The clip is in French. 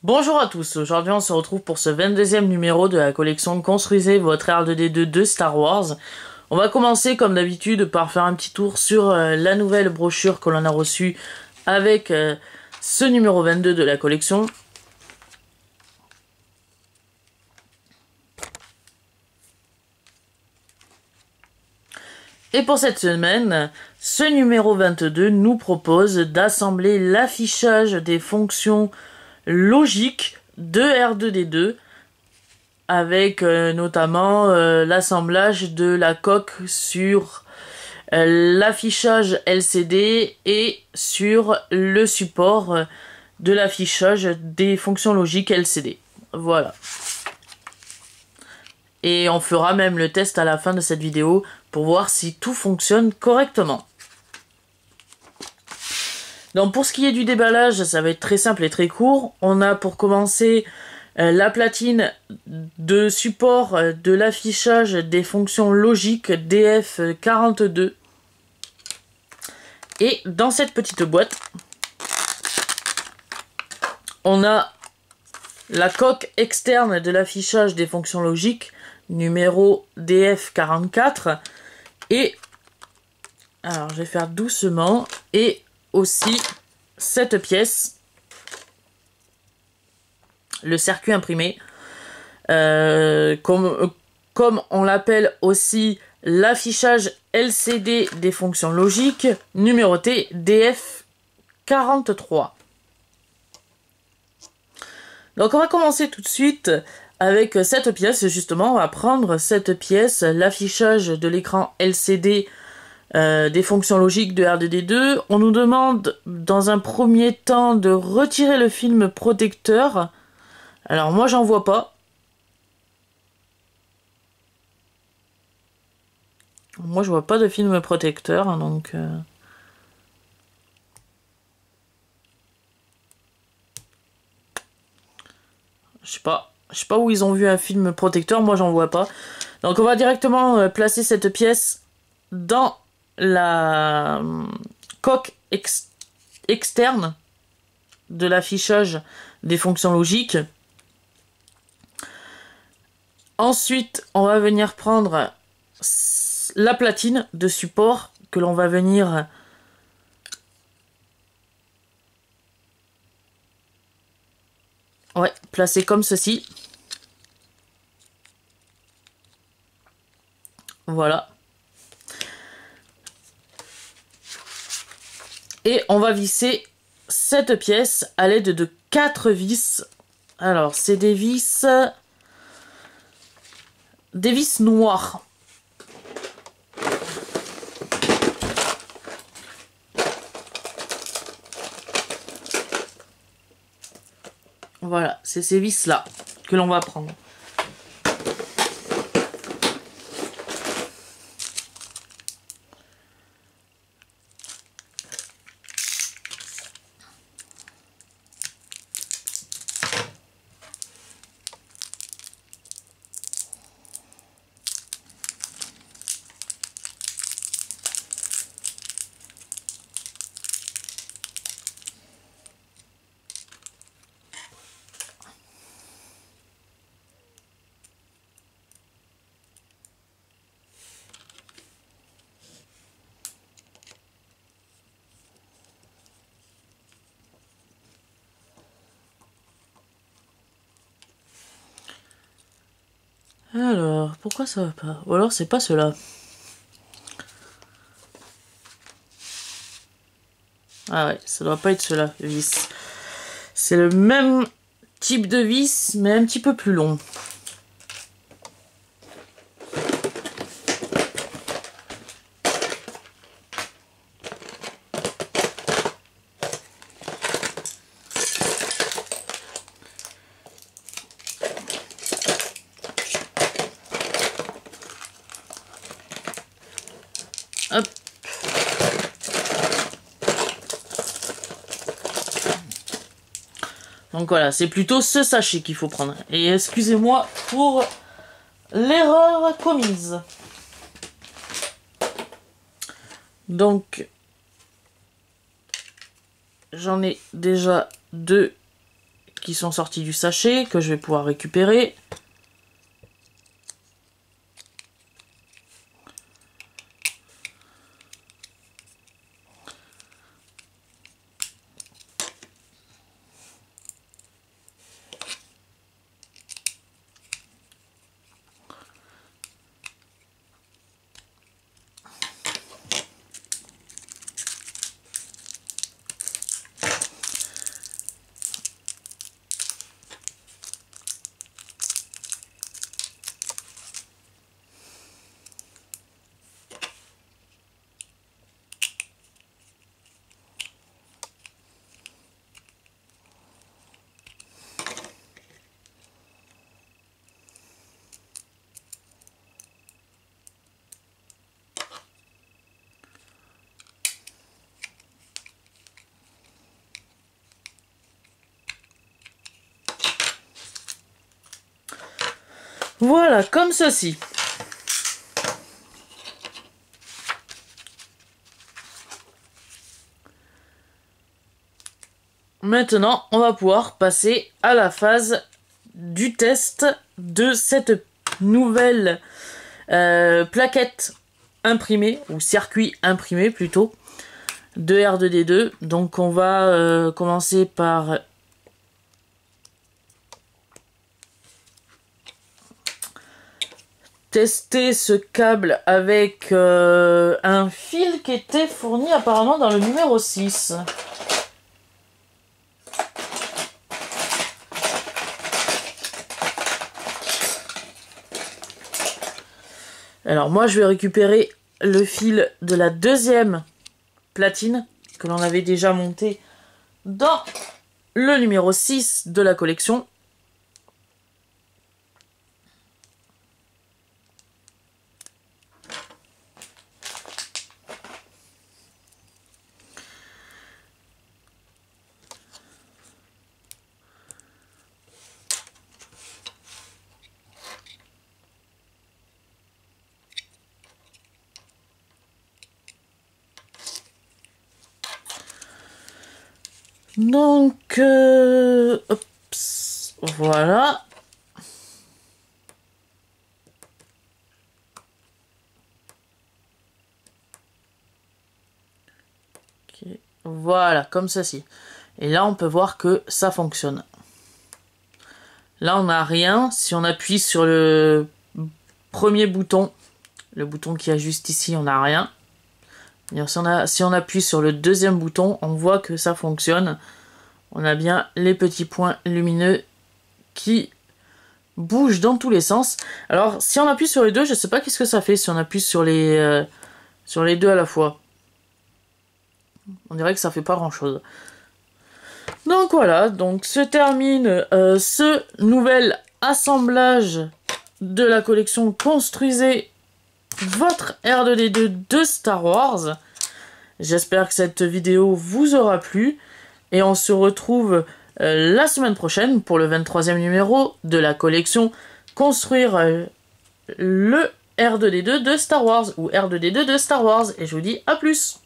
Bonjour à tous, aujourd'hui on se retrouve pour ce 22e numéro de la collection Construisez votre R2D2 de Star Wars. On va commencer comme d'habitude par faire un petit tour sur la nouvelle brochure que l'on a reçue avec ce numéro 22 de la collection. Et pour cette semaine, ce numéro 22 nous propose d'assembler l'affichage des fonctions logiques de R2D2 avec notamment l'assemblage de la coque sur l'affichage LCD et sur le support de l'affichage des fonctions logiques LCD. Voilà. Et on fera même le test à la fin de cette vidéo pour voir si tout fonctionne correctement. Donc pour ce qui est du déballage, ça va être très simple et très court. On a pour commencer la platine de support de l'affichage des fonctions logiques DF42. Et dans cette petite boîte, on a la coque externe de l'affichage des fonctions logiques numéro DF44. Et alors je vais faire doucement. Et aussi cette pièce, le circuit imprimé, comme on l'appelle aussi l'affichage LCD des fonctions logiques, numéroté DF43. Donc on va commencer tout de suite avec cette pièce. Justement, on va prendre cette pièce, l'affichage de l'écran LCD des fonctions logiques de R2D2. On nous demande dans un premier temps de retirer le film protecteur. Alors moi j'en vois pas. Moi je vois pas de film protecteur, hein, donc je sais pas où ils ont vu un film protecteur, moi j'en vois pas. Donc on va directement placer cette pièce dans la coque externe de l'affichage des fonctions logiques. Ensuite, on va venir prendre la platine de support que l'on va venir placer comme ceci. Voilà. Et on va visser cette pièce à l'aide de 4 vis. Alors, c'est des vis noires. Voilà, c'est ces vis-là que l'on va prendre. Alors, pourquoi ça va pas? Ou alors c'est pas cela. Ah ouais, ça doit pas être cela, vis. C'est le même type de vis, mais un petit peu plus long. Hop. Donc voilà, c'est plutôt ce sachet qu'il faut prendre. Et excusez-moi pour l'erreur commise. Donc, j'en ai déjà deux qui sont sortis du sachet, que je vais pouvoir récupérer. Voilà, comme ceci. Maintenant, on va pouvoir passer à la phase du test de cette nouvelle plaquette imprimée, ou circuit imprimé plutôt, de R2D2. Donc on va commencer par tester ce câble avec un fil qui était fourni apparemment dans le numéro 6. Alors moi je vais récupérer le fil de la deuxième platine que l'on avait déjà monté dans le numéro 6 de la collection. Donc, voilà. Okay. Voilà, comme ceci. Et là, on peut voir que ça fonctionne. Là, on n'a rien. Si on appuie sur le premier bouton, le bouton qui est juste ici, on n'a rien. Si on appuie sur le deuxième bouton, on voit que ça fonctionne. On a bien les petits points lumineux qui bougent dans tous les sens. Alors, si on appuie sur les deux, je ne sais pas qu'est-ce que ça fait si on appuie sur les deux à la fois. On dirait que ça fait pas grand-chose. Donc voilà, donc se termine ce nouvel assemblage de la collection Construisez votre R2D2 de Star Wars. J'espère que cette vidéo vous aura plu et on se retrouve la semaine prochaine pour le 23e numéro de la collection Construire le R2D2 de Star Wars ou R2D2 de Star Wars et je vous dis à plus.